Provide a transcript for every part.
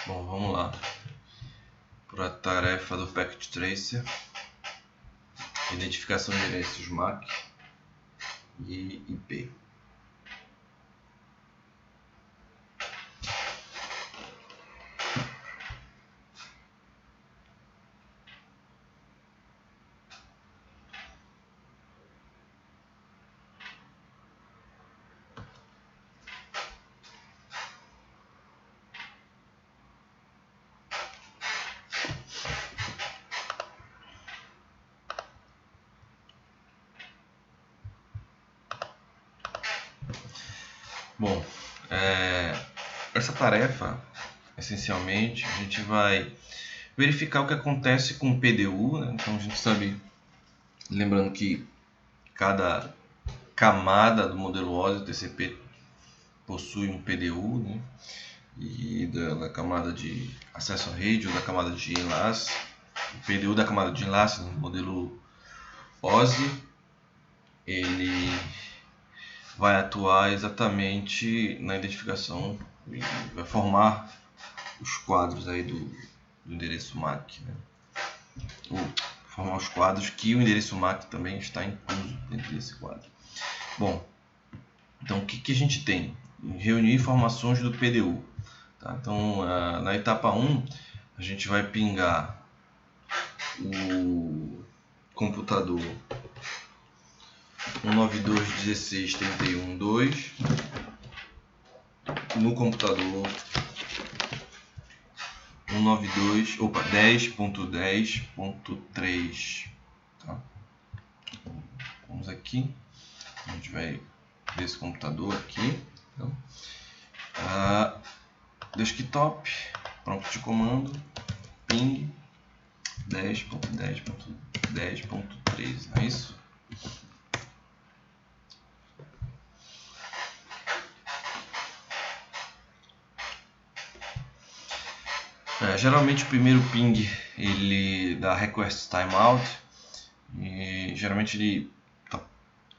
Bom, vamos lá para a tarefa do Packet Tracer, identificação de endereços MAC e IP. Bom, essa tarefa, essencialmente, a gente vai verificar o que acontece com o PDU, né? Então a gente sabe, lembrando que cada camada do modelo OSI TCP possui um PDU, né? E da camada de acesso à rede ou da camada de enlace, o PDU da camada de enlace no modelo OSI, ele vai atuar exatamente na identificação e vai formar os quadros aí do endereço MAC, né? Ou formar os quadros que o endereço MAC também está incluso dentro desse quadro. Bom, então o que a gente tem? Reunir informações do PDU. Tá? Então, na etapa 1, a gente vai pingar o computador 192.16.31.2 no computador 10.10.3. Tá? Vamos aqui, a gente vai ver esse computador aqui. Então, desktop, prompt de comando, ping 10.10.10.3, não é isso? Geralmente o primeiro ping ele dá request timeout e geralmente ele está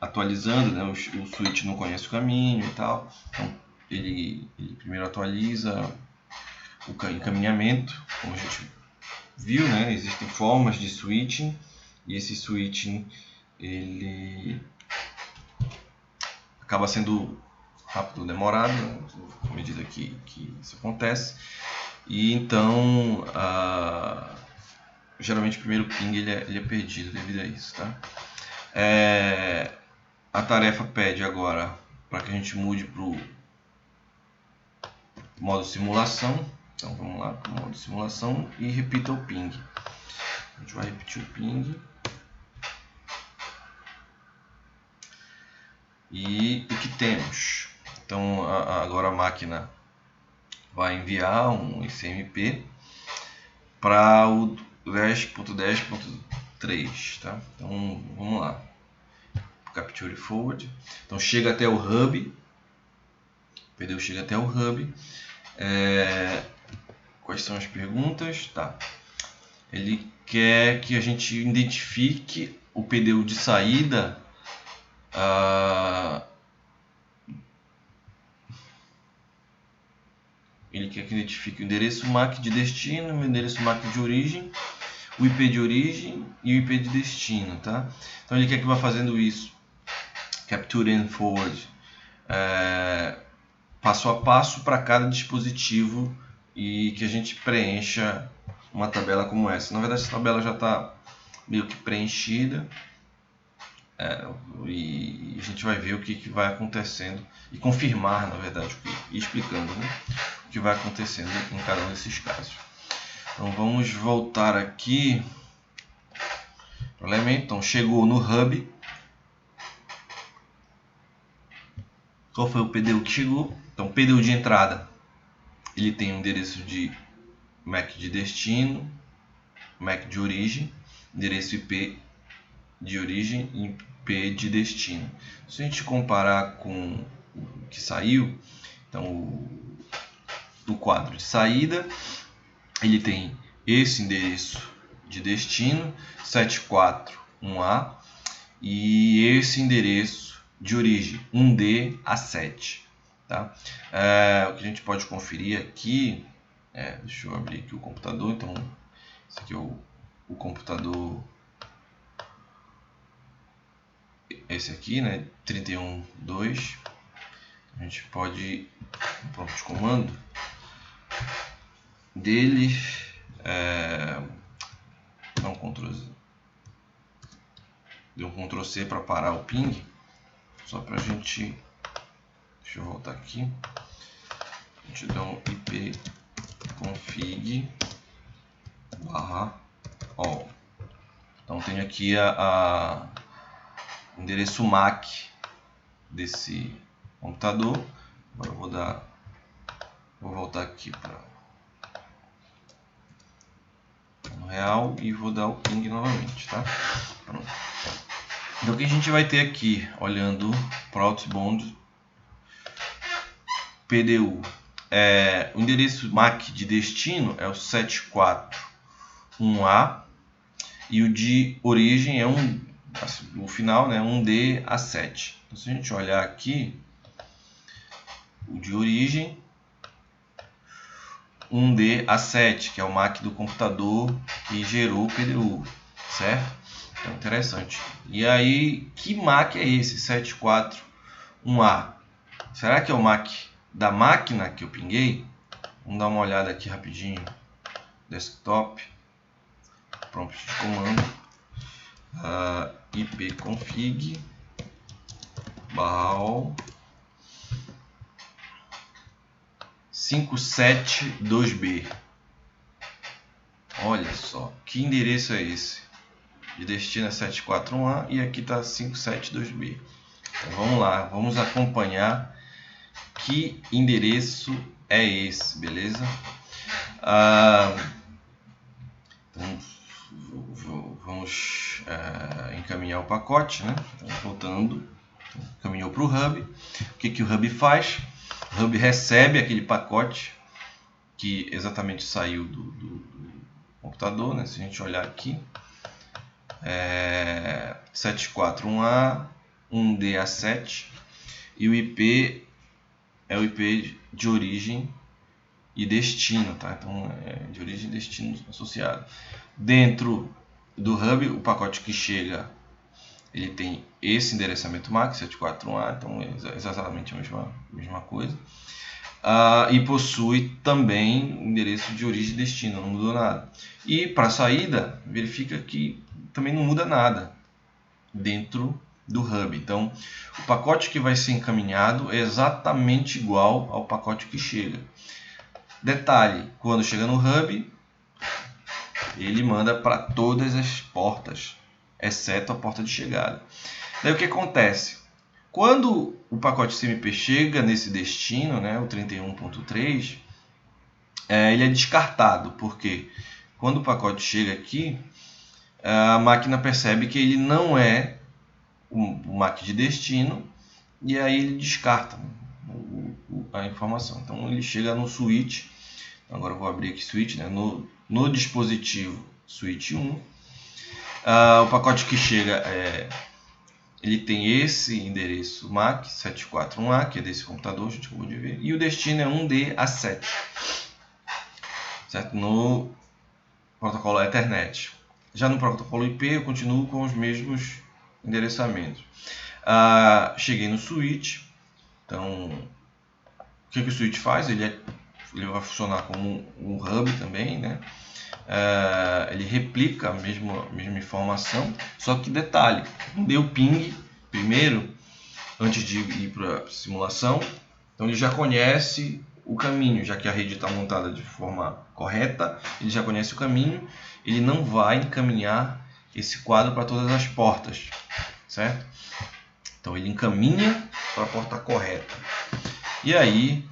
atualizando, né? O switch não conhece o caminho e tal, então ele primeiro atualiza o encaminhamento, como a gente viu, né? Existem formas de switching e esse switching ele acaba sendo rápido ou demorado, né? À medida que isso acontece. E então, geralmente o primeiro ping ele é perdido devido a isso, tá? A tarefa pede agora para que a gente mude para o modo simulação. Então vamos lá para o modo simulação e repita o ping. A gente vai repetir o ping. E o que temos? Então agora a máquina vai enviar um ICMP para o 10.10.3, tá? Então vamos lá, capture forward. Então chega até o hub, chega até o hub. Quais são as perguntas? Tá. Ele quer que a gente identifique o PDU de saída. Ele quer que identifique o endereço MAC de destino, o endereço MAC de origem, o IP de origem e o IP de destino, tá? Então ele quer que vá fazendo isso, capture and forward, passo a passo para cada dispositivo e que a gente preencha uma tabela como essa. Na verdade, essa tabela já está meio que preenchida. E a gente vai ver o que vai acontecendo e confirmar, na verdade, e explicando, né, o que vai acontecendo em cada um desses casos. Então vamos voltar aqui para o elemento. Então chegou no hub. Qual foi o PDU que chegou? Então o PDU de entrada ele tem um endereço de MAC de destino, MAC de origem, endereço IP de origem e IP de destino. Se a gente comparar com o que saiu, então o quadro de saída ele tem esse endereço de destino 741A e esse endereço de origem 1D a 7, tá? O que a gente pode conferir aqui Deixa eu abrir aqui o computador. Então, esse aqui é o computador, esse aqui, né, 31.2. A gente pode ir no prompt de comando dele, dar um Ctrl C para parar o ping, só para a gente, deixa eu voltar aqui, a gente dá um ip config /all. Então tem aqui o endereço MAC desse computador. Agora vou voltar aqui para no real e vou dar o ping novamente, tá? Pronto. Então o que a gente vai ter aqui, olhando para o Outbound PDU, o endereço MAC de destino é o 741A e o de origem é o final, né, 1D-A7. Então, se a gente olhar aqui, o de origem 1D-A7, que é o MAC do computador que gerou o PDU, certo? Então, interessante. E aí, que MAC é esse 741A? Será que é o MAC da máquina que eu pinguei? Vamos dar uma olhada aqui rapidinho. Desktop, prompt de comando, ipconfig /all 572B. Olha só, que endereço é esse? De destino é 741A e aqui está 572B. Então vamos lá, vamos acompanhar que endereço é esse, beleza? Então vamos encaminhar o pacote, né? Então, voltando, encaminhou para o Hub. O que o Hub faz? O Hub recebe aquele pacote que exatamente saiu do computador, né? Se a gente olhar aqui, 741A 1DA7 e o IP é o IP de origem e destino, tá? Então de origem e destino associado. Dentro do Hub, o pacote que chega, ele tem esse endereçamento MAC 741A, então é exatamente a mesma coisa. E possui também endereço de origem e destino, não mudou nada. E para a saída, verifica que também não muda nada dentro do Hub. Então, o pacote que vai ser encaminhado é exatamente igual ao pacote que chega. Detalhe, quando chega no Hub, ele manda para todas as portas, exceto a porta de chegada. Daí o que acontece? Quando o pacote CMP chega nesse destino, né, o 31.3, ele é descartado, porque quando o pacote chega aqui, a máquina percebe que ele não é o MAC de destino, e aí ele descarta a informação. Então ele chega no switch, agora eu vou abrir aqui switch, né, no dispositivo switch 1, o pacote que chega ele tem esse endereço MAC 741A, que é desse computador, a gente acabou de ver, e o destino é 1D-A7, certo? No protocolo Ethernet. Já no protocolo IP eu continuo com os mesmos endereçamentos. Cheguei no switch, então o que o switch faz? Ele vai funcionar como um hub também, né? Ele replica a mesma informação, só que detalhe, deu ping primeiro, antes de ir para a simulação, então ele já conhece o caminho, já que a rede está montada de forma correta, ele já conhece o caminho, ele não vai encaminhar esse quadro para todas as portas, certo? Então ele encaminha para a porta correta. E aí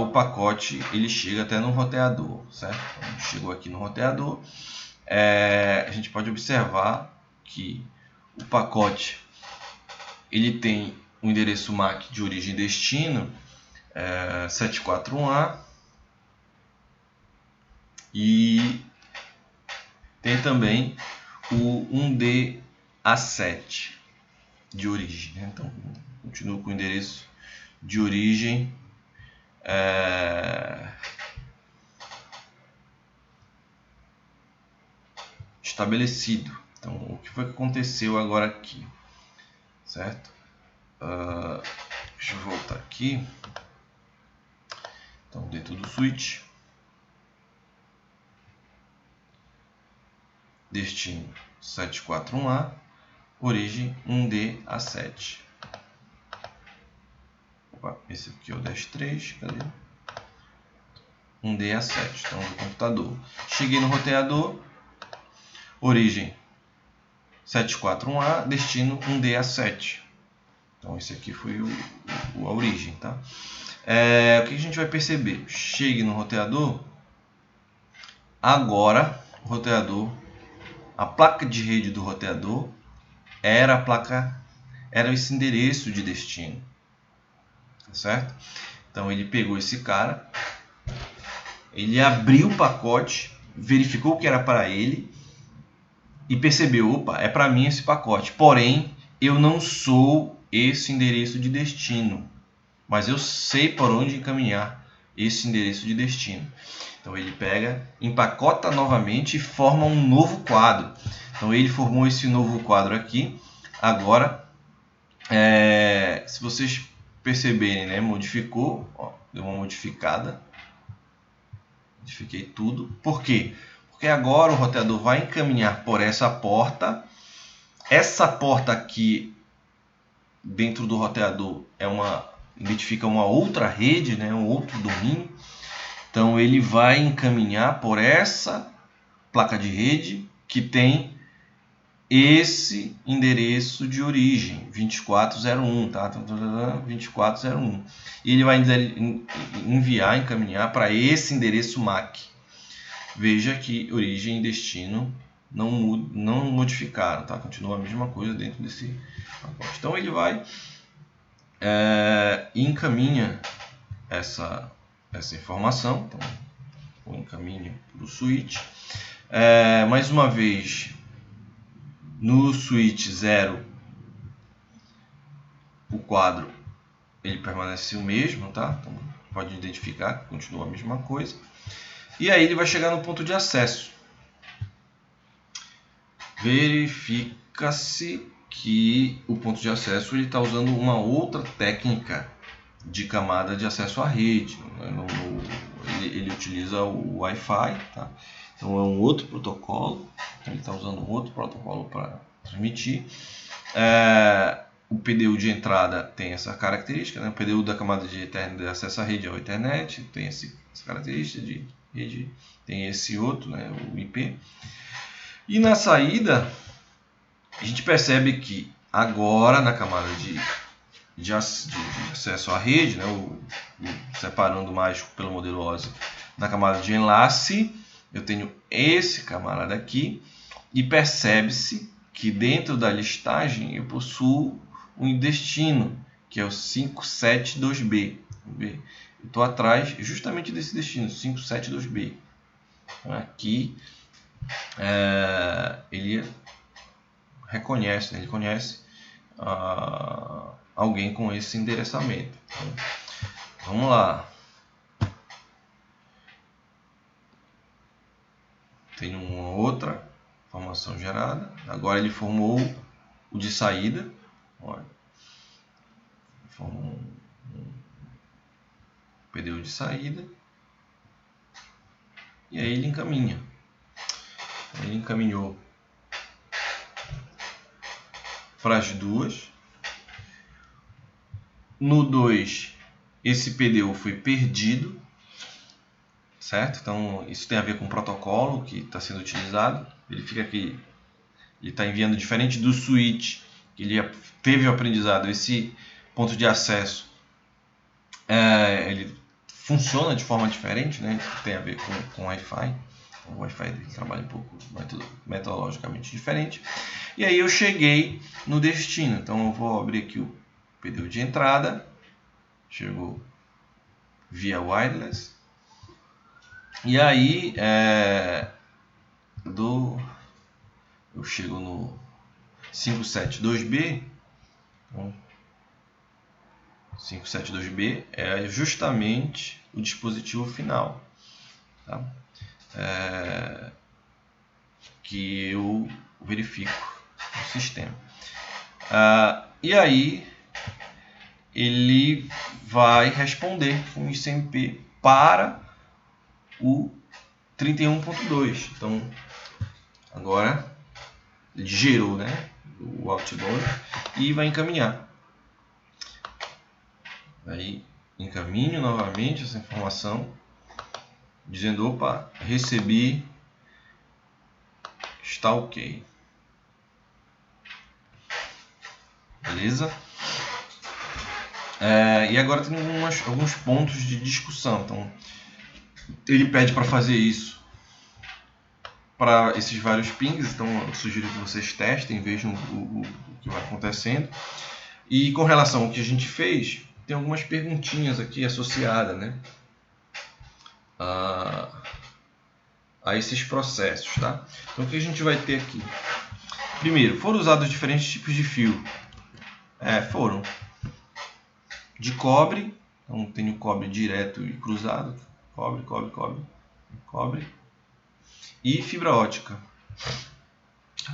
o pacote ele chega até no roteador, certo? Então, chegou aqui no roteador, a gente pode observar que o pacote ele tem o endereço MAC de origem e destino 741A e tem também o 1D-A7 de origem, né? Então continuo com o endereço de origem estabelecido. Então, o que foi que aconteceu agora aqui? Certo? Deixa eu voltar aqui. Então, dentro do switch, destino 741A, origem 1D-A7. Opa, esse aqui é o DES3, cadê? 1D-A7, então do computador. Cheguei no roteador, origem 741A, destino 1D-A7. Então esse aqui foi a origem, tá? O que a gente vai perceber? Chegue no roteador, agora o roteador, a placa de rede do roteador era esse endereço de destino, tá certo? Então ele pegou esse cara, ele abriu o pacote, verificou que era para ele e percebeu, opa, é para mim esse pacote, porém eu não sou esse endereço de destino, mas eu sei por onde encaminhar esse endereço de destino. Então ele pega, empacota novamente e forma um novo quadro. Então ele formou esse novo quadro aqui. Agora, se vocês perceberem, né, modificou, ó, deu uma modificada. Modifiquei tudo. Por quê? Porque agora o roteador vai encaminhar por essa porta. Essa porta aqui dentro do roteador identifica uma outra rede, né, um outro domínio. Então ele vai encaminhar por essa placa de rede que tem esse endereço de origem 2401, tá? 2401. E ele vai enviar, encaminhar para esse endereço MAC. Veja que origem e destino não modificaram, tá? Continua a mesma coisa dentro desse pacote. Então ele vai e encaminha essa informação. Então, eu encaminho para o switch. Mais uma vez, no switch 0, o quadro ele permanece o mesmo, tá? Então, pode identificar que continua a mesma coisa. E aí ele vai chegar no ponto de acesso. Verifica-se que o ponto de acesso está usando uma outra técnica de camada de acesso à rede. Ele utiliza o Wi-Fi, tá? Então é um outro protocolo. Então, ele está usando um outro protocolo para transmitir. O PDU de entrada tem essa característica, né? O PDU da camada de acesso à rede é o Ethernet, tem essa característica de rede, tem esse outro, né? O IP. E na saída, a gente percebe que agora na camada de acesso à rede, né? Separando mais pelo modelo OSI, na camada de enlace, eu tenho esse camarada aqui e percebe-se que dentro da listagem eu possuo um destino, que é o 572B. Eu estou atrás justamente desse destino, 572B. Então, aqui ele reconhece, ele conhece alguém com esse endereçamento. Então, vamos lá. Tem uma outra informação gerada. Agora ele formou o de saída. Olha, formou um PDU de saída. E aí ele encaminha. Ele encaminhou para as duas. No 2, esse PDU foi perdido, certo? Então isso tem a ver com o protocolo que está sendo utilizado. Verifica que ele está enviando diferente do switch, que ele teve o aprendizado. Esse ponto de acesso ele funciona de forma diferente, né? Tem a ver com Wi-Fi. O Wi-Fi dele trabalha um pouco metodologicamente diferente. E aí eu cheguei no destino. Então eu vou abrir aqui o PDU de entrada. Chegou via wireless. E aí eu chego no 572B. Então, 572B é justamente o dispositivo final, tá? que eu verifico no sistema. E aí ele vai responder com ICMP para o 31.2. Então agora ele gerou, né, o outbound e vai encaminhar. Aí encaminho novamente essa informação dizendo: opa, recebi, está ok. Beleza? E agora tem alguns pontos de discussão. Então ele pede para fazer isso para esses vários pings. Então eu sugiro que vocês testem, vejam o que vai acontecendo. E com relação ao que a gente fez, tem algumas perguntinhas aqui associadas, né, a esses processos, tá? Então o que a gente vai ter aqui? Primeiro, foram usados diferentes tipos de fio. Foram de cobre, então tem o cobre direto e cruzado, cobre, e fibra ótica.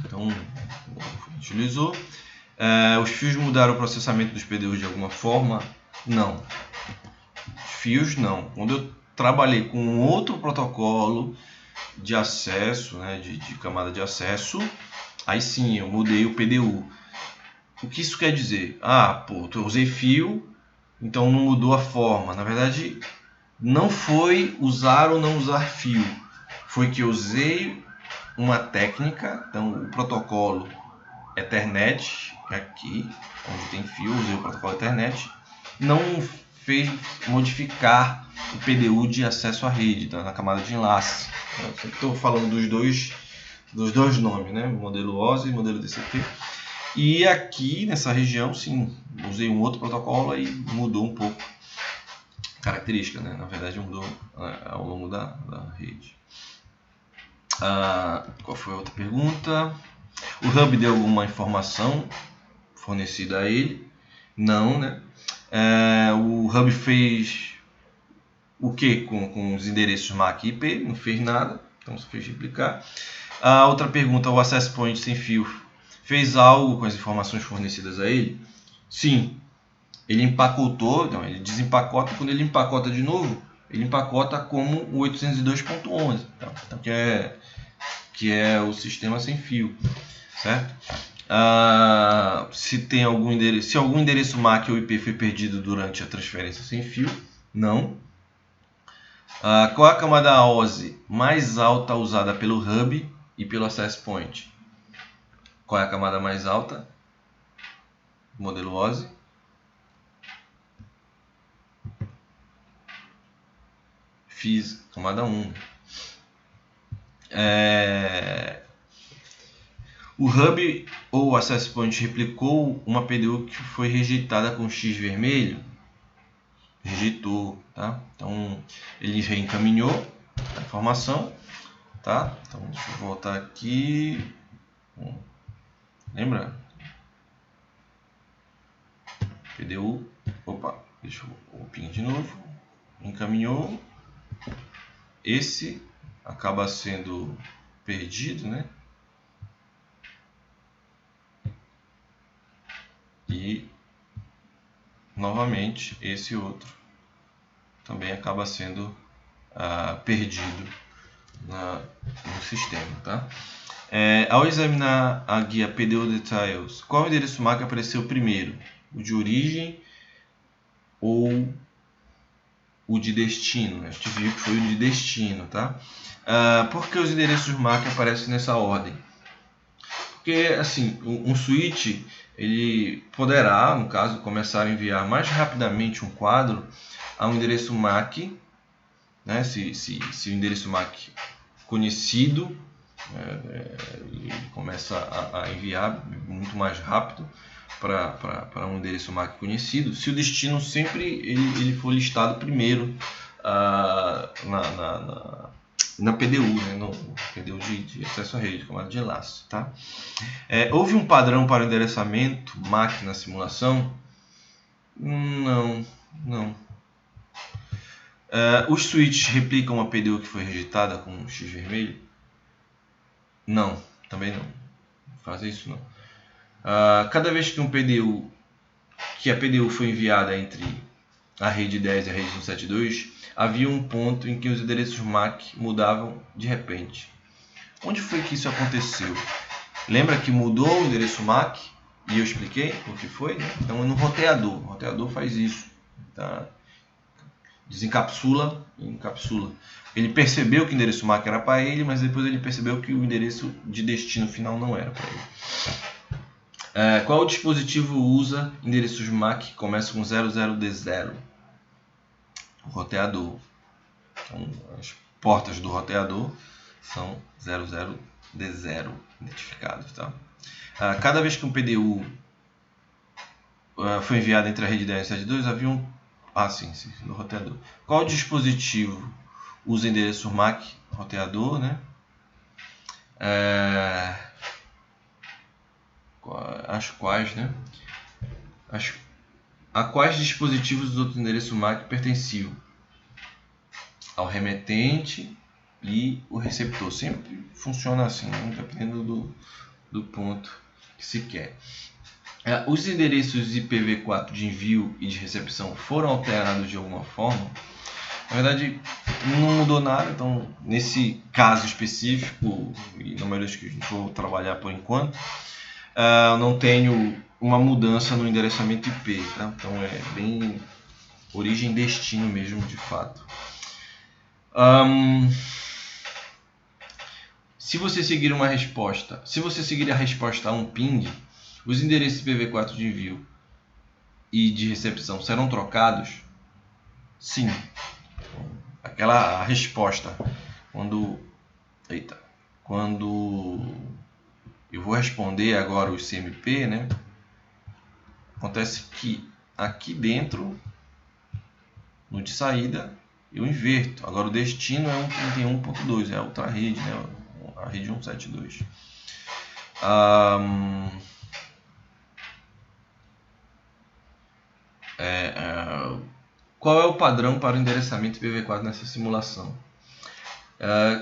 Então a gente utilizou. Os fios mudaram o processamento dos PDUs de alguma forma? Não. Os fios não. Quando eu trabalhei com outro protocolo de acesso, né, de camada de acesso, aí sim eu mudei o PDU. O que isso quer dizer? Eu usei fio, então não mudou a forma. Na verdade, não foi usar ou não usar fio. Foi que eu usei uma técnica, então o protocolo Ethernet, aqui onde tem fio, usei o protocolo Ethernet, não fez modificar o PDU de acesso à rede, tá? Na camada de enlace. Eu sempre estou falando dos dois nomes, né? Modelo OSI e modelo DCP. E aqui nessa região, sim, usei um outro protocolo e mudou um pouco a característica, né? Na verdade, mudou ao longo da rede. Qual foi a outra pergunta? O Hub deu alguma informação fornecida a ele? Não, né? O Hub fez o que com os endereços MAC e IP? Não fez nada, então só fez replicar. A outra pergunta: o Access Point sem fio fez algo com as informações fornecidas a ele? Sim. Ele empacotou, então ele desempacota. Quando ele empacota de novo, ele empacota como o 802.11, tá? Então, que é o sistema sem fio, certo? Se algum endereço MAC ou IP foi perdido durante a transferência sem fio? Não. Qual é a camada OSI mais alta usada pelo Hub e pelo Access Point? Qual é a camada mais alta? Modelo OSI. Fiz camada 1. O Hub ou Access Point replicou uma PDU que foi rejeitada com X vermelho? Rejeitou, tá? Então ele reencaminhou a informação, tá? Então deixa eu voltar aqui. Lembra? PDU. Opa, deixa eu ping de novo. Encaminhou. Esse acaba sendo perdido, né? E novamente esse outro também acaba sendo perdido no sistema, tá? Ao examinar a guia PDU Details, qual endereço MAC apareceu primeiro? O de origem ou o de destino? A gente viu que foi o de destino, tá? Por que os endereços MAC aparecem nessa ordem? Porque assim, um switch ele poderá, no caso, começar a enviar mais rapidamente um quadro a um endereço MAC, né? Se o endereço MAC conhecido, ele começa a enviar muito mais rápido para um endereço MAC conhecido, se o destino sempre ele for listado primeiro na PDU, né, no PDU de acesso à rede, camada de enlace, tá? Houve um padrão para o endereçamento MAC na simulação? Não. Os switches replicam a PDU que foi rejeitada com um X vermelho? Não, também não. Fazer isso não. Cada vez que a PDU foi enviada entre a rede 10 e a rede 172, havia um ponto em que os endereços MAC mudavam de repente. Onde foi que isso aconteceu? Lembra que mudou o endereço MAC? E eu expliquei o que foi, né? Então é no roteador. O roteador faz isso. Tá? Desencapsula e encapsula. Ele percebeu que o endereço MAC era para ele, mas depois ele percebeu que o endereço de destino final não era para ele. Qual dispositivo usa endereços MAC que começam com 00D0? O roteador. Então, as portas do roteador são 00D0 identificados. Tá? Cada vez que um PDU foi enviado entre a rede 10 e a rede 172, havia um... sim, no roteador. Qual dispositivo usa endereço MAC? Roteador, né? As quais, né? A quais dispositivos dos outros endereços MAC pertenciam? Ao remetente e o receptor. Sempre funciona assim, né? Dependendo do ponto que se quer. Os endereços IPv4 de envio e de recepção foram alterados de alguma forma? Na verdade, não mudou nada. Então, nesse caso específico, e na maioria dos que a gente for trabalhar por enquanto, não tenho uma mudança no endereçamento IP. Tá? Então, é bem origem e destino mesmo, de fato. Se você seguir a resposta a um ping, os endereços IPv4 de envio e de recepção serão trocados? Sim. A resposta, quando eu vou responder agora o CMP, né? Acontece que aqui dentro, no de saída, eu inverto. Agora o destino é 131.2, é a outra rede, né? A rede 172. Qual é o padrão para o endereçamento IPv4 nessa simulação?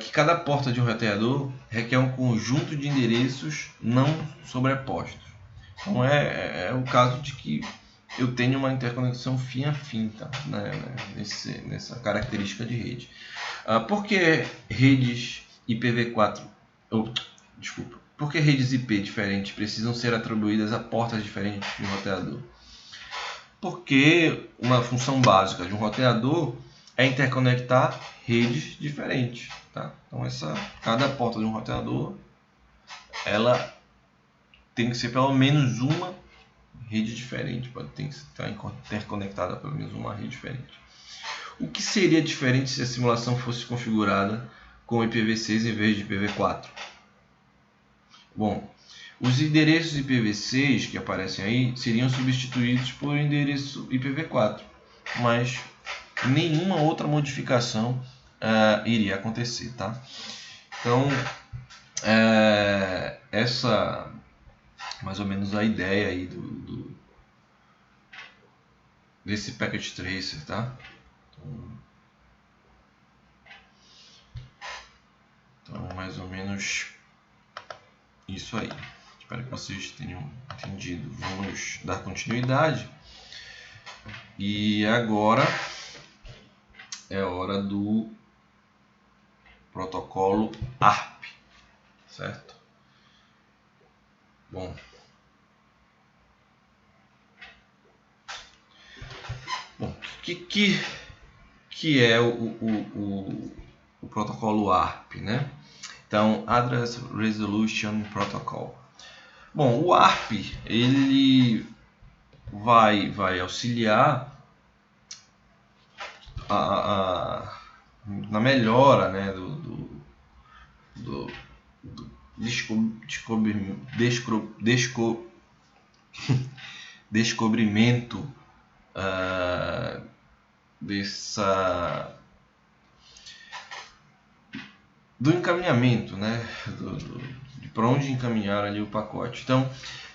Que cada porta de um roteador requer um conjunto de endereços não sobrepostos. Então é o caso de que eu tenho uma interconexão fim a fim, tá? Nessa característica de rede. Por que redes IPv4, por que redes IP diferentes precisam ser atribuídas a portas diferentes de um roteador? Porque uma função básica de um roteador é interconectar redes diferentes. Tá? Então, cada porta de um roteador ela tem que ser pelo menos uma rede diferente. Tem que estar interconectada a pelo menos uma rede diferente. O que seria diferente se a simulação fosse configurada com IPv6 em vez de IPv4? Bom, os endereços IPv6 que aparecem aí seriam substituídos por endereço IPv4, mas nenhuma outra modificação iria acontecer, tá? Então, essa mais ou menos a ideia aí desse Packet Tracer, tá? Então, mais ou menos isso aí. Espero que vocês tenham entendido. Vamos dar continuidade. E agora é hora do protocolo ARP, certo? Bom, o que é o protocolo ARP, né? Então, Address Resolution Protocol. Bom, o ARP ele vai auxiliar na melhora, né, do descobrimento do encaminhamento, né, de para onde encaminhar ali o pacote. Então,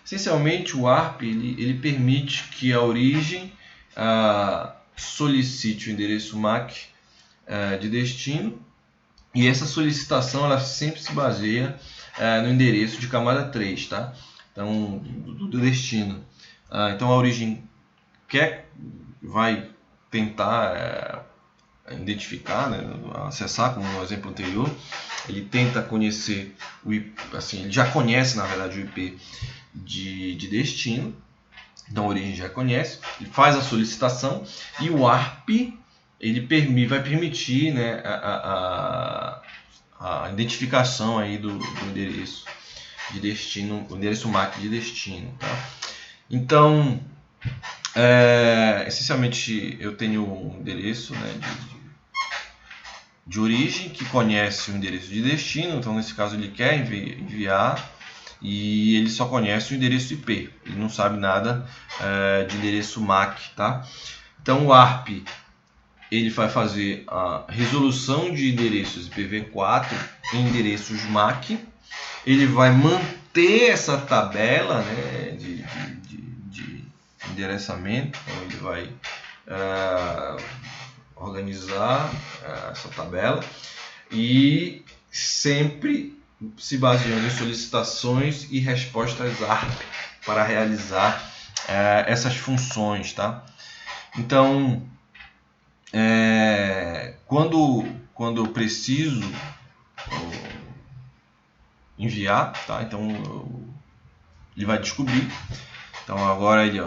essencialmente o ARP ele permite que a origem solicite o endereço MAC de destino, e essa solicitação ela sempre se baseia no endereço de camada 3, tá? Então, do destino. Então a origem vai tentar identificar, né, acessar, como no exemplo anterior. Ele tenta conhecer o IP, assim, ele já conhece na verdade o IP de destino. Então a origem já conhece, ele faz a solicitação e o ARP ele vai permitir, né, a identificação aí do endereço de destino, o endereço MAC de destino, tá? Então, essencialmente eu tenho um endereço, né, de origem que conhece o endereço de destino. Então nesse caso ele quer enviar e ele só conhece o endereço IP, ele não sabe nada de endereço MAC, tá? Então o ARP ele vai fazer a resolução de endereços IPv4 em endereços MAC, ele vai manter essa tabela, né, de endereçamento, então ele vai organizar essa tabela e sempre se baseando em solicitações e respostas ARP para realizar essas funções, tá? Então, quando eu preciso enviar, tá? Então ele vai descobrir. Então agora ele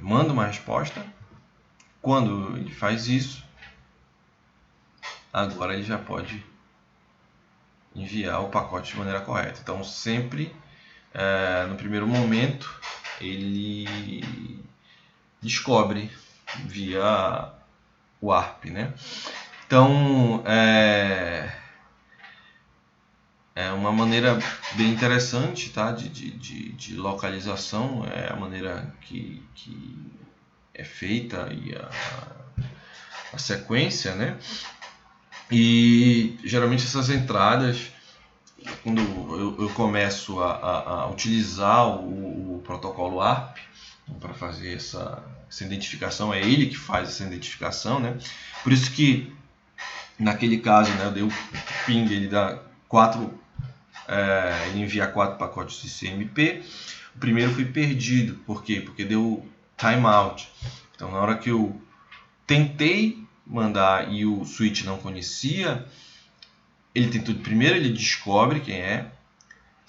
manda uma resposta. Quando ele faz isso, agora ele já pode enviar o pacote de maneira correta. Então sempre no primeiro momento ele descobre via o ARP, né? Então é uma maneira bem interessante, tá? de localização, é a maneira que é feita e a sequência, né? E geralmente essas entradas, quando eu começo a utilizar o protocolo ARP para fazer essa identificação, é ele que faz essa identificação, né? Por isso que naquele caso, né, eu dei o ping, ele dá ele envia 4 pacotes de CMP. O primeiro foi perdido, por quê? Porque deu timeout. Então na hora que eu tentei mandar e o switch não conhecia, ele tem tudo. Primeiro ele descobre quem é,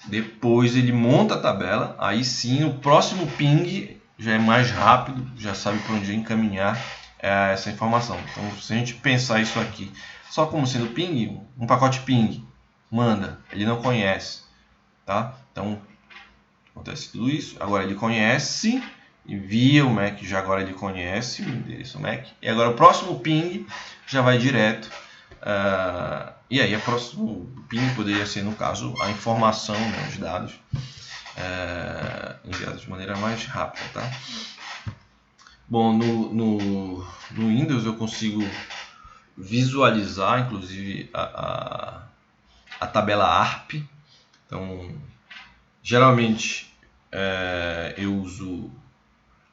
depois ele monta a tabela, aí sim o próximo ping já é mais rápido, já sabe para onde encaminhar essa informação. Então se a gente pensar isso aqui só como sendo ping, um pacote ping manda, ele não conhece, tá? Então acontece tudo isso. Agora ele conhece, envia o MAC, já agora ele conhece o endereço MAC, e agora o próximo ping já vai direto, e aí o próximo ping poderia ser, no caso, a informação, né, os dados enviados de maneira mais rápida, tá? Bom, no Windows eu consigo visualizar, inclusive, a tabela ARP. Então, geralmente eu uso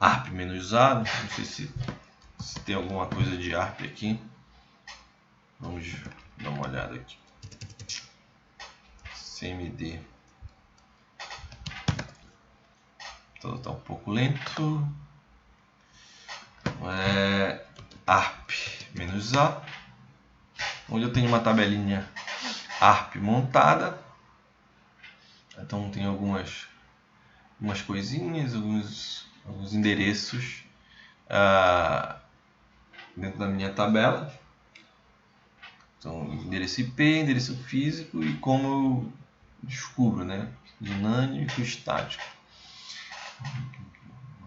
ARP-A, não sei se tem alguma coisa de ARP aqui. Vamos dar uma olhada aqui. CMD. Então está um pouco lento. ARP-A, onde eu tenho uma tabelinha ARP montada. Então tem algumas coisinhas, alguns endereços dentro da minha tabela. Então endereço IP, endereço físico e como eu descubro, né? Dinâmico, estático.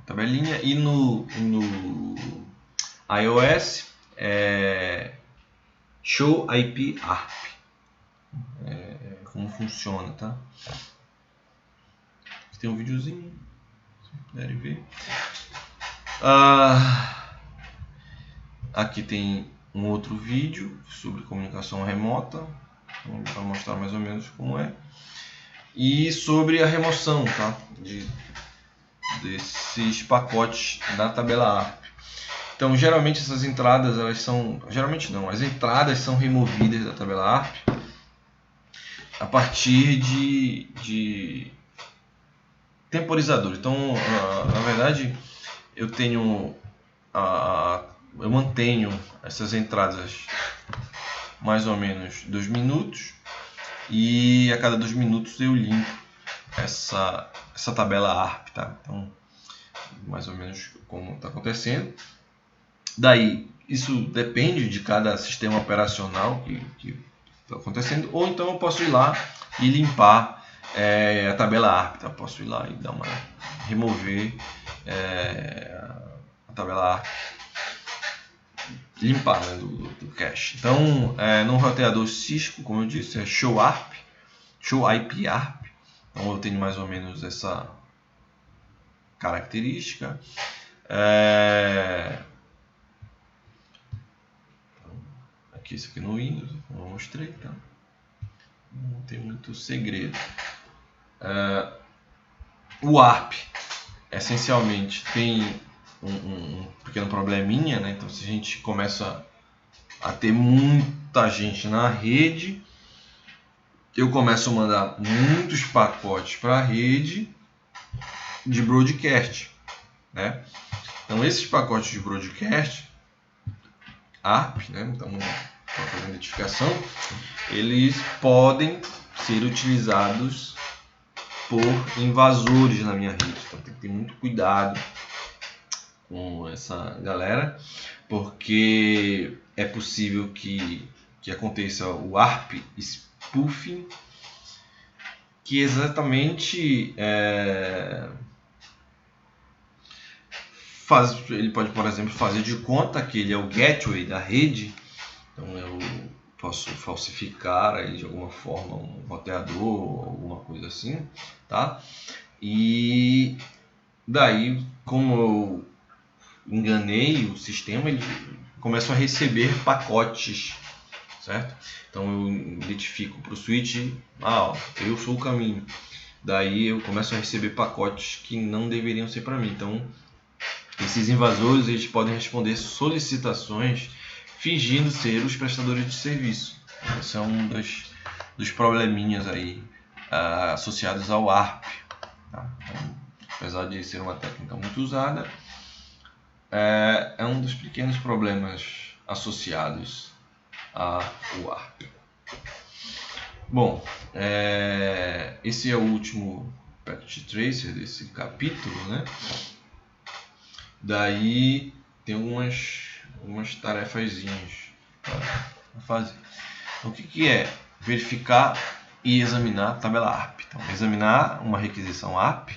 Tabelinha. E no iOS Show IP ARP. Como funciona, tá? Tem um videozinho, se puderem ver. Aqui tem um outro vídeo sobre comunicação remota, para mostrar mais ou menos como é, e sobre a remoção, tá, desses pacotes da tabela ARP. Então geralmente essas entradas, as entradas são removidas da tabela ARP a partir de temporizadores. Então, na verdade, eu mantenho essas entradas mais ou menos 2 minutos, e a cada 2 minutos eu limpo essa tabela ARP, tá? Então, mais ou menos como está acontecendo. Daí, isso depende de cada sistema operacional que está acontecendo, ou então eu posso ir lá e limpar a tabela ARP, tá? Posso ir lá e dar remover a tabela ARP, limpar, né, do cache. Então, no roteador Cisco, como eu disse, é show IP ARP. Então eu tenho mais ou menos essa característica. Aqui, isso aqui no Windows, eu mostrei, tá? Não tem muito segredo. O ARP, essencialmente, tem um pequeno probleminha, né? Então, se a gente começa a ter muita gente na rede, eu começo a mandar muitos pacotes para a rede de broadcast, né? Então, esses pacotes de broadcast ARP, né? Então, para fazer a identificação, eles podem ser utilizados por invasores na minha rede. Então, tem que ter muito cuidado com essa galera, porque é possível que aconteça o ARP spoofing, que exatamente ele pode, por exemplo, fazer de conta que ele é o gateway da rede. Então eu posso falsificar ele de alguma forma, um roteador, alguma coisa assim, tá? E daí, como eu enganei o sistema, ele começa a receber pacotes, certo? Então eu identifico para o switch, eu sou o caminho. Daí eu começo a receber pacotes que não deveriam ser para mim. Então esses invasores, eles podem responder solicitações fingindo ser os prestadores de serviço. Esse é um dos probleminhas aí associados ao ARP, tá? Então, apesar de ser uma técnica muito usada, é um dos pequenos problemas associados ao ARP. Bom, esse é o último Packet Tracer desse capítulo, né? Daí tem algumas tarefazinhas para fazer. Então, o que é? Verificar e examinar a tabela ARP. Então, examinar uma requisição ARP,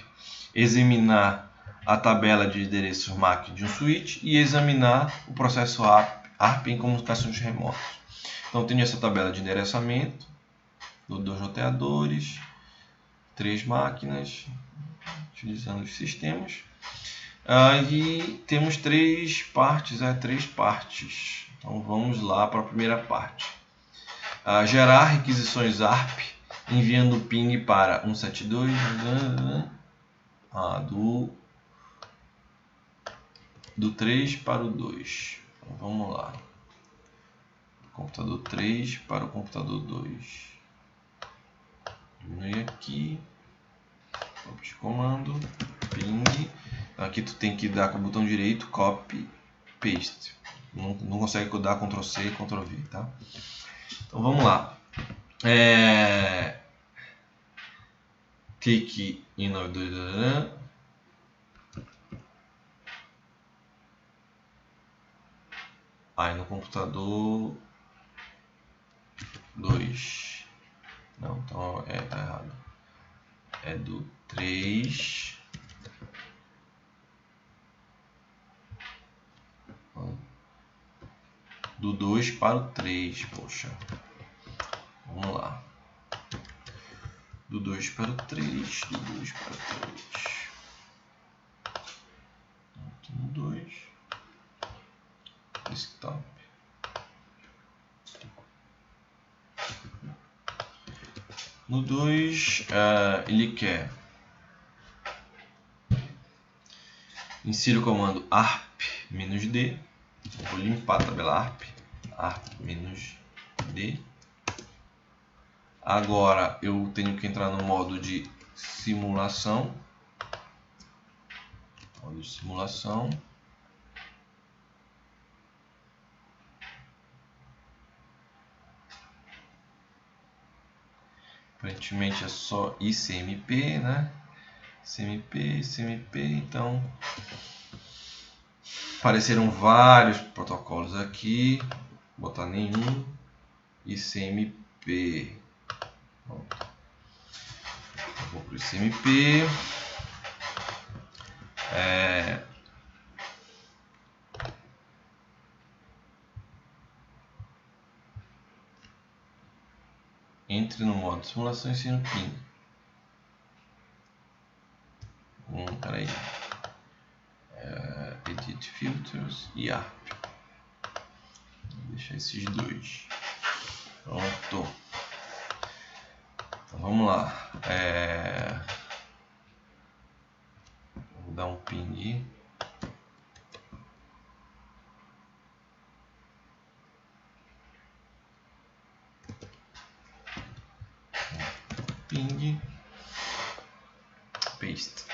examinar a tabela de endereços MAC de um switch e examinar o processo ARP em comunicações remotas. Então, eu tenho essa tabela de endereçamento, 2 roteadores, 3 máquinas, utilizando os sistemas. E temos 3 partes. Então vamos lá para a primeira parte. Gerar requisições ARP enviando ping para 172 do 3 para o 2. Então, vamos lá. Do computador 3 para o computador 2. Diminui aqui. Copy de comando. Ping. Aqui tu tem que dar com o botão direito, copy, paste. Não consegue dar Ctrl C e Ctrl V, tá? Então vamos lá. Clique em 92. Aí no computador 2. Não, então tá errado. É do 3. Do 2 para o 3, poxa. Vamos lá. Do 2 para o 3, do 2 para o 3. Aqui no 2. Desktop. No 2, ele quer insira o comando arp-d. Vou limpar a tabela ARP. ARP-d. Agora eu tenho que entrar no modo de simulação. Modo de simulação. Aparentemente é só ICMP, né? ICMP, então apareceram vários protocolos aqui, vou botar nenhum, ICMP, pronto. Eu vou para o ICMP, entre no modo de simulação e ensino ping. Peraí. Edit Filters e ARP. Vou deixar esses dois. Pronto. Então vamos lá. Vou dar um ping. Ping. Paste.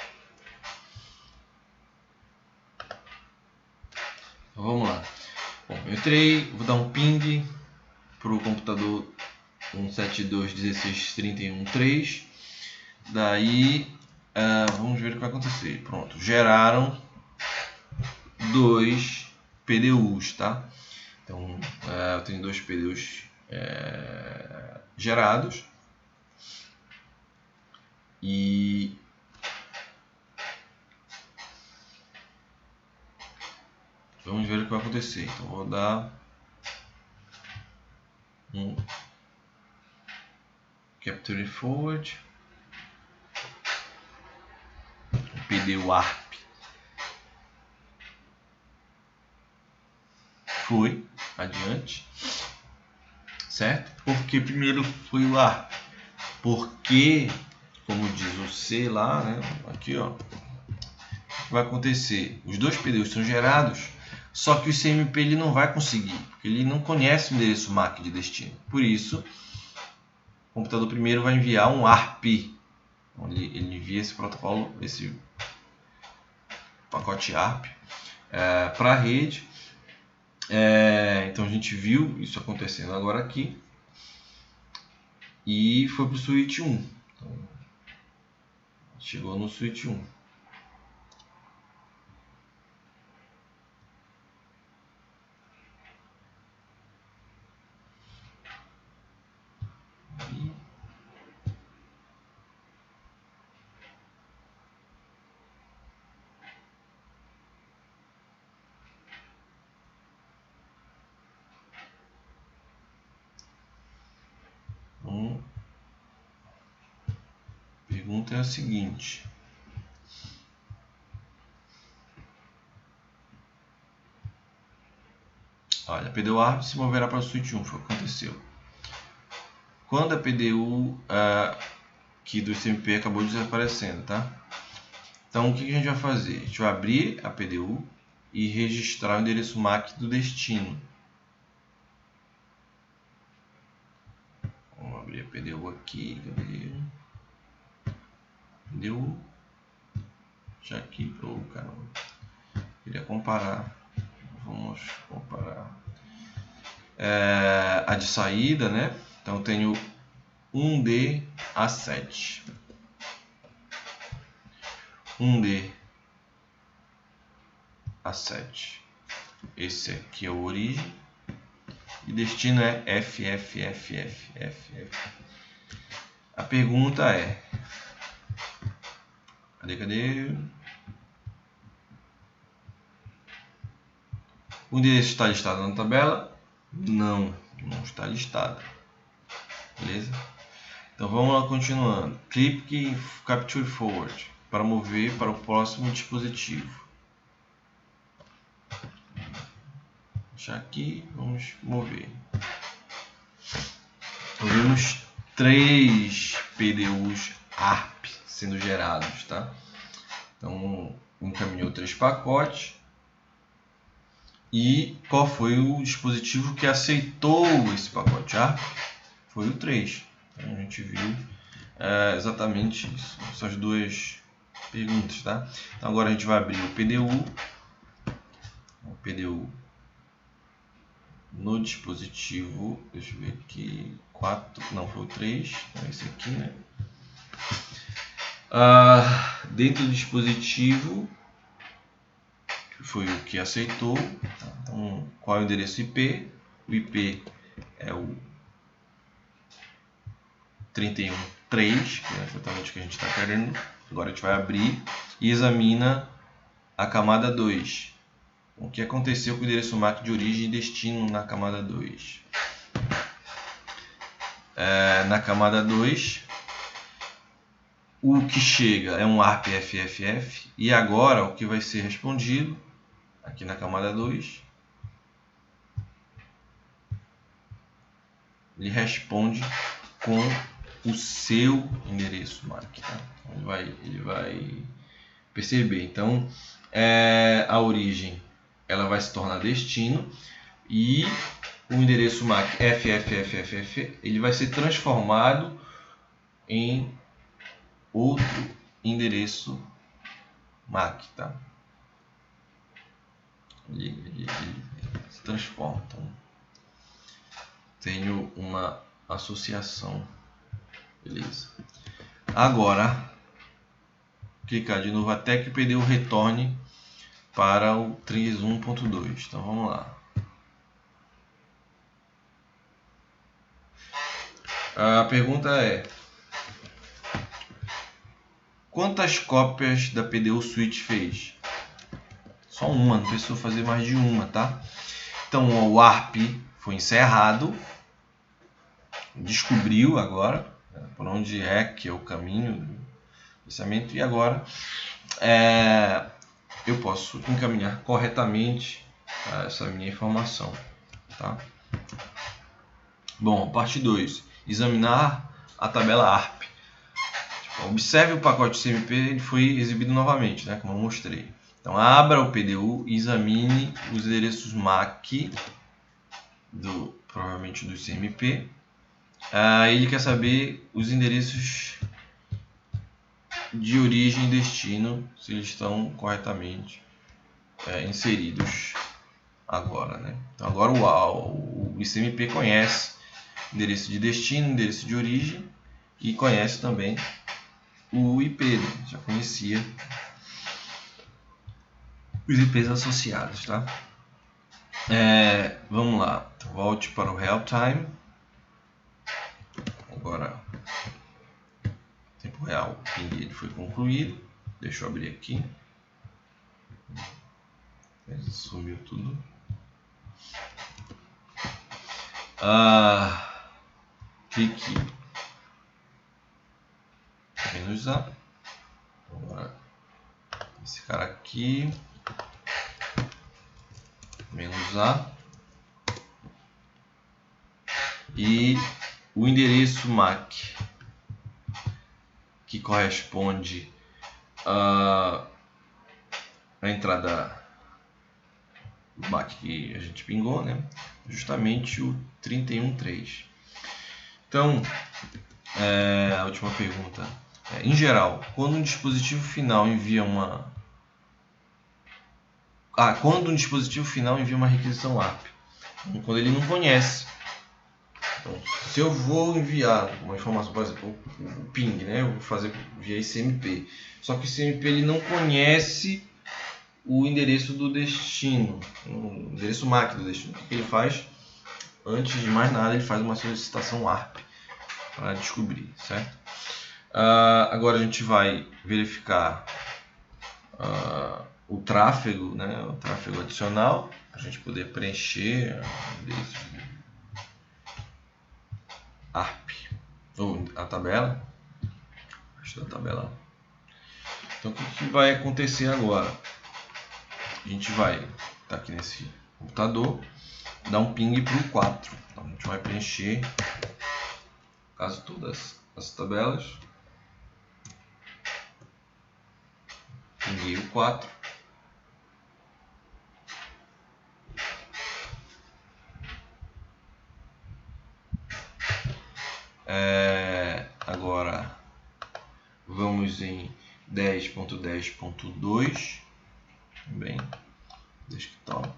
Então, vamos lá. Bom, eu entrei, vou dar um ping para o computador 172.16.31.3. Daí, vamos ver o que vai acontecer. Pronto, geraram 2 PDUs, tá? Então, eu tenho 2 PDUs gerados. E vamos ver o que vai acontecer. Então, vou dar um Capture Forward, PDU ARP. Foi adiante, certo? Porque primeiro foi o ARP, porque, como diz o C lá, né? Aqui, ó, o que vai acontecer? Os 2 PDUs são gerados, só que o ICMP ele não vai conseguir, porque ele não conhece o endereço MAC de destino. Por isso, o computador primeiro vai enviar um ARP. Ele envia esse protocolo, esse pacote ARP para a rede. Então a gente viu isso acontecendo agora aqui. E foi para o switch 1. Então, chegou no switch 1. A pergunta é a seguinte: olha, a PDU ARP se moverá para o switch 1, foi o que aconteceu. Quando a PDU aqui do ICMP acabou desaparecendo, tá? Então o que a gente vai fazer? A gente vai abrir a PDU e registrar o endereço MAC do destino. Vamos abrir a PDU aqui, cadê? PDU. Já aqui, caramba. Queria comparar. Vamos comparar a de saída, né? Então eu tenho 1D A7. 1D A7. Esse aqui é o origem. E destino é FFFFFF. A pergunta é: cadê? O endereço está listado na tabela? Não está listado. Beleza? Então vamos lá continuando. Click Capture Forward para mover para o próximo dispositivo. Deixar aqui, vamos mover. Vimos 3 PDUs ARP sendo gerados, tá? Então encaminhou 3 pacotes. E qual foi o dispositivo que aceitou esse pacote ARP? Foi o 3. Então, a gente viu exatamente isso, essas duas perguntas, tá? Então, agora a gente vai abrir o PDU no dispositivo, deixa eu ver aqui, 4, não, foi o 3, é esse aqui, né? Dentro do dispositivo, foi o que aceitou. Então, qual é o endereço IP? O IP é o 31.3, que é exatamente o que a gente está querendo. Agora a gente vai abrir e examina a camada 2. O que aconteceu com o endereço MAC de origem e destino na camada 2? Na camada 2, o que chega é um ARP FFF, e agora o que vai ser respondido aqui na camada 2, ele responde com o seu endereço MAC, tá? Ele vai perceber. Então, a origem ela vai se tornar destino, e o endereço MAC FFFFF ele vai ser transformado em outro endereço MAC, tá? Ele se transforma. Então, tenho uma associação, beleza? Agora, clicar de novo até que o PDU retorne para o 31.2. Então vamos lá. A pergunta é: quantas cópias da PDU Switch fez? Só uma, não precisou fazer mais de uma, tá? Então o ARP foi encerrado, descobriu agora por onde é que é o caminho do pensamento, e agora eu posso encaminhar corretamente essa minha informação, tá? Bom, parte 2, examinar a tabela ARP. Observe o pacote CMP, ele foi exibido novamente, né, como eu mostrei. Então abra o PDU e examine os endereços MAC provavelmente do CMP. Ele quer saber os endereços de origem e destino, se eles estão corretamente inseridos agora, né? Então agora o ICMP conhece endereço de destino, endereço de origem, e conhece também o IP, né? Já conhecia os IPs associados, tá? Vamos lá, volte para o real time. Agora, tempo real, o ping ele foi concluído. Deixa eu abrir aqui. Sumiu tudo. Clique menos A. Agora, esse cara aqui. Menos A. E o endereço MAC que corresponde à entrada do MAC que a gente pingou, né? Justamente o 31.3. Então, a última pergunta. Em geral, quando um dispositivo final envia uma requisição ARP, quando ele não conhece. Então, se eu vou enviar uma informação, por exemplo, o ping, né? Eu vou fazer via ICMP. Só que o ICMP ele não conhece o endereço do destino, o endereço MAC do destino. O que ele faz? Antes de mais nada, ele faz uma solicitação ARP para descobrir, certo? Agora a gente vai verificar o tráfego, né? O tráfego adicional, para a gente poder preencher o endereço ARP, ou a tabela, da tabela. Então o que vai acontecer agora? A gente vai estar aqui nesse computador, dar um ping para o 4. Então a gente vai preencher, no caso, todas as tabelas. Pinguei o 4. estamos em 10.10.2, bem, desktop.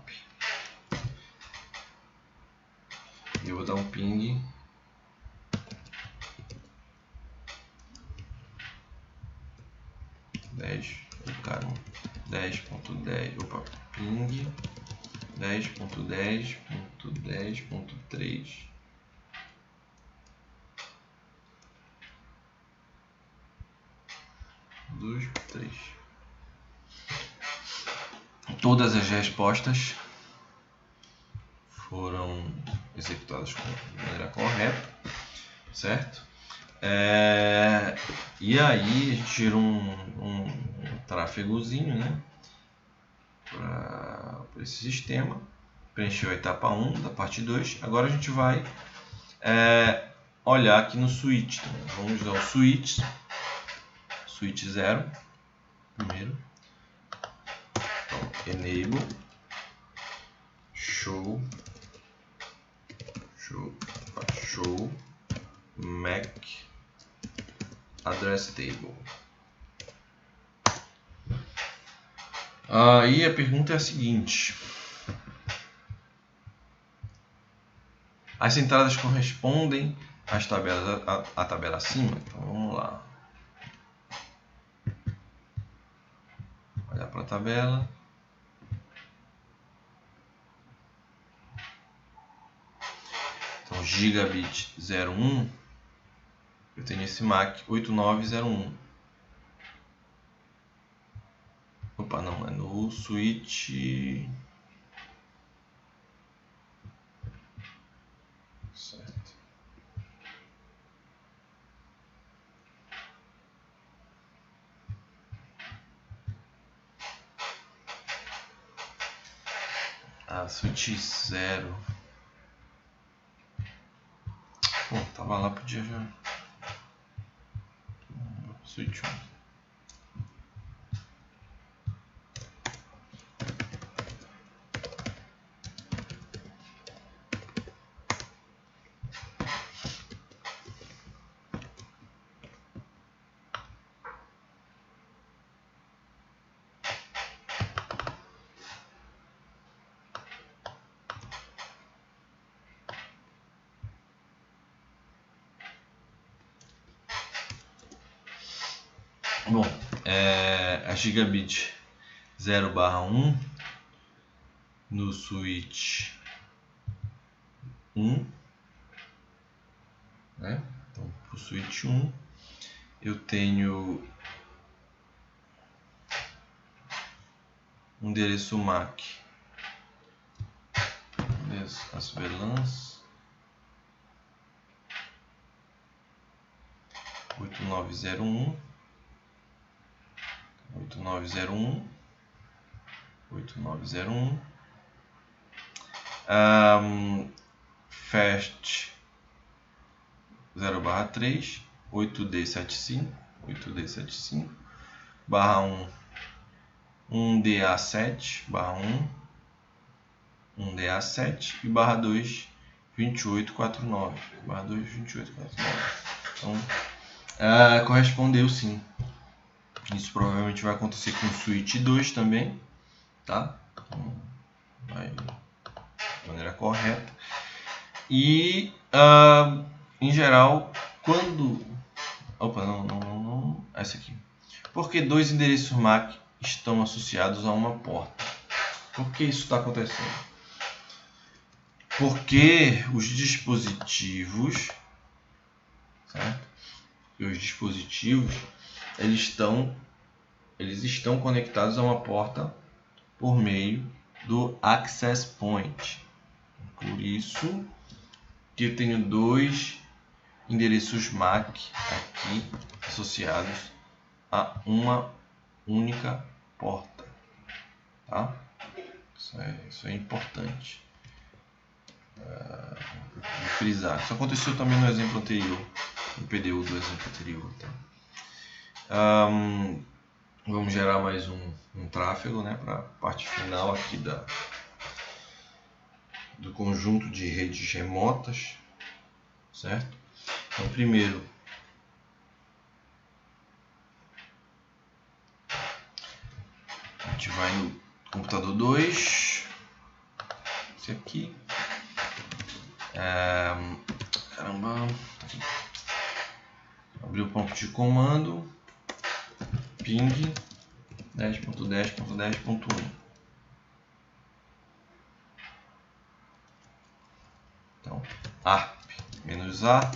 Eu vou dar um ping. Opa, ping 10.10.10.3. Todas as respostas foram executadas de maneira correta, certo? E aí a gente gerou um tráfegozinho, né, para esse sistema, preencheu a etapa 1 da parte 2. Agora a gente vai olhar aqui no switch. Vamos usar o switch 0 primeiro. Então, enable show MAC address table. Aí a pergunta é a seguinte: as entradas correspondem às tabelas, à tabela acima? Então vamos lá. Olhar para a tabela. Então, gigabit 01, eu tenho esse MAC 8901. Opa, não, é no switch. Certo. Switch 0. Pô, tava lá, podia já. Switch 1. Bom, a gigabit 0/1 no switch 1, né? Então, para o switch 1 eu tenho um endereço MAC, as VLANs 8901 fast 0/3 8D75 barra 1 1DA7/1 1DA7 e barra 2 2849 Então correspondeu sim. Isso provavelmente vai acontecer com o switch 2 também, tá? Então, vai de maneira correta. E em geral, quando... Opa, não, essa aqui. Porque dois endereços MAC estão associados a uma porta? Por que isso está acontecendo? Porque os dispositivos, certo? Eles estão conectados a uma porta por meio do access point. Por isso que eu tenho dois endereços MAC aqui associados a uma única porta, tá? Isso é importante de frisar. Isso aconteceu também no exemplo anterior, no PDU do exemplo anterior, tá? Vamos gerar mais um tráfego, né, para a parte final aqui do conjunto de redes remotas, certo? Então, primeiro gente vai no computador 2, esse aqui. Caramba, abrir o ponto de comando, ping 10.10.10.1. Então, ARP -A,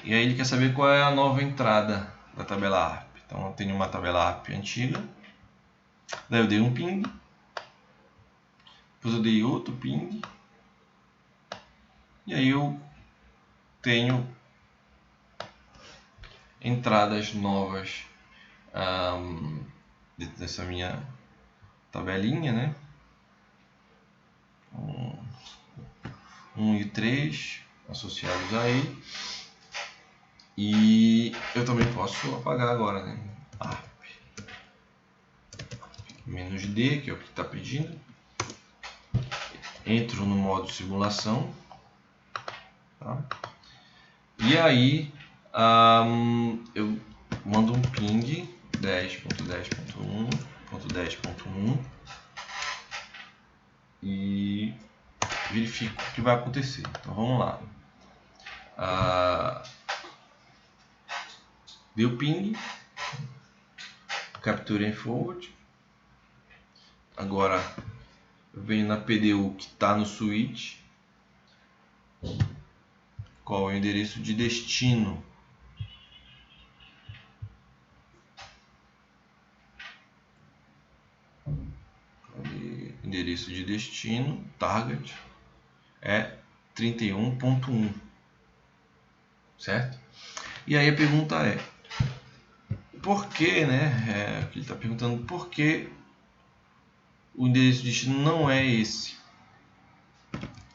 e aí ele quer saber qual é a nova entrada da tabela ARP. Então eu tenho uma tabela ARP antiga, daí eu dei um ping, depois eu dei outro ping, e aí eu tenho entradas novas dentro dessa minha tabelinha, né? 1 e 3 associados aí, e eu também posso apagar agora, né? ARP -D, que é o que está pedindo. Entro no modo simulação, tá? E aí eu mando um ping 10.10.1.10.1 e verifico o que vai acontecer. Então vamos lá. Deu ping, capture and forward. Agora eu venho na PDU que está no switch. Qual é o endereço de destino? Endereço de destino, target, é 31.1, certo? E aí a pergunta é, por que, né? Ele está perguntando por que o endereço de destino não é esse,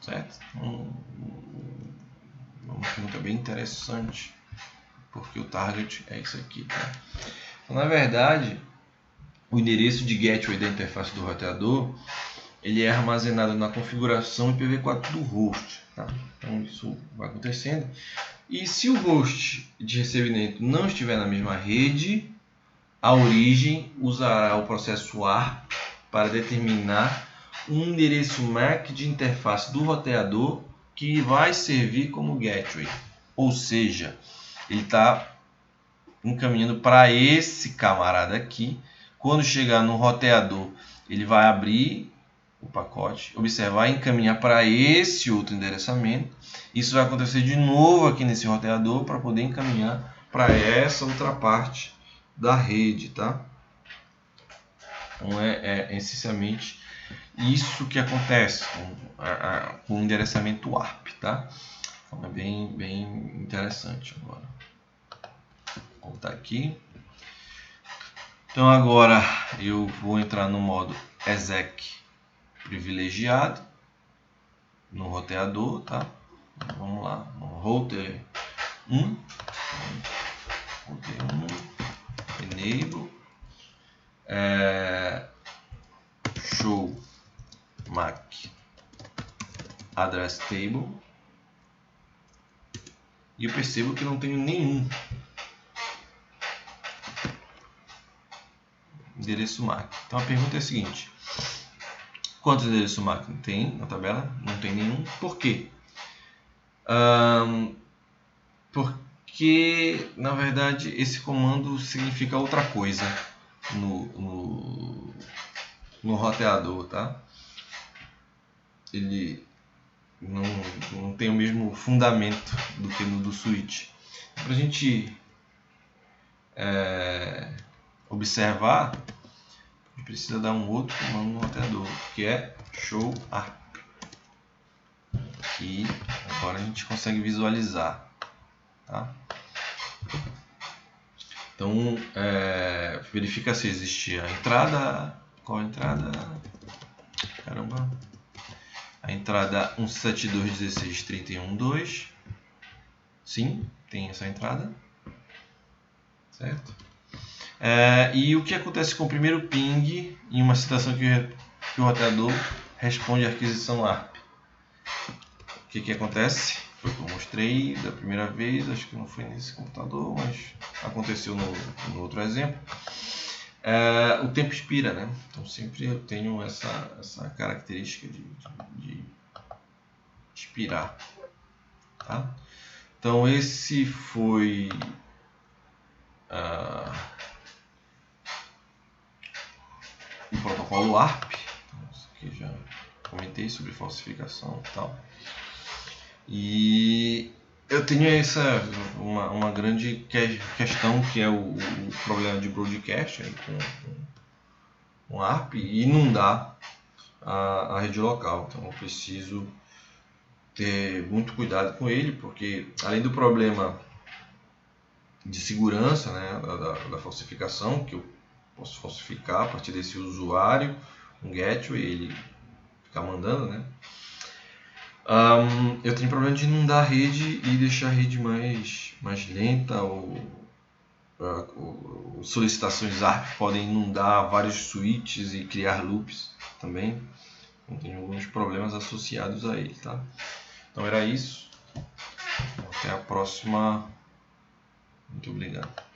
certo? Uma pergunta bem interessante, porque o target é isso aqui, tá? Então, na verdade, o endereço de gateway da interface do roteador, ele é armazenado na configuração IPv4 do host, tá? Então isso vai acontecendo. E se o host de recebimento não estiver na mesma rede, a origem usará o processo ARP para determinar um endereço MAC de interface do roteador que vai servir como gateway. Ou seja, ele está encaminhando para esse camarada aqui. Quando chegar no roteador, ele vai abrir o pacote, observar e encaminhar para esse outro endereçamento. Isso vai acontecer de novo aqui nesse roteador para poder encaminhar para essa outra parte da rede, tá? Então é essencialmente isso que acontece com o endereçamento ARP, tá? Então é bem interessante agora. Vou voltar aqui. Então agora eu vou entrar no modo exec privilegiado no roteador, tá? Então, vamos lá, no router 1, enable, show MAC address table, e eu percebo que não tenho nenhum endereço MAC. Então a pergunta é a seguinte: quantos endereços MAC tem na tabela? Não tem nenhum. Por quê? Porque na verdade esse comando significa outra coisa no roteador, tá? Ele não tem o mesmo fundamento do que no do switch. Para a gente observar, a gente precisa dar um outro comando no roteador, que é show ARP. E agora a gente consegue visualizar, tá? Então verifica se existe a entrada. Qual a entrada? Caramba! A entrada 172.16.31.2. Sim, tem essa entrada, certo? E o que acontece com o primeiro ping em uma situação que o roteador responde à aquisição ARP? O que acontece? Foi o que eu mostrei da primeira vez, acho que não foi nesse computador, mas aconteceu no outro exemplo. o tempo expira, né? Então sempre eu tenho essa característica de expirar, tá? Então esse foi o protocolo ARP, que já comentei sobre falsificação e tal. E eu tenho uma grande questão, que é o problema de broadcast aí com ARP, e inundar a rede local. Então eu preciso ter muito cuidado com ele, porque além do problema de segurança, né, da falsificação, que eu posso falsificar a partir desse usuário, um gateway, ele ficar mandando, né? Eu tenho problema de inundar a rede e deixar a rede mais lenta, ou solicitações ARP podem inundar vários switches e criar loops também. Então, tem alguns problemas associados a ele, tá? Então era isso. Até a próxima. Muito obrigado.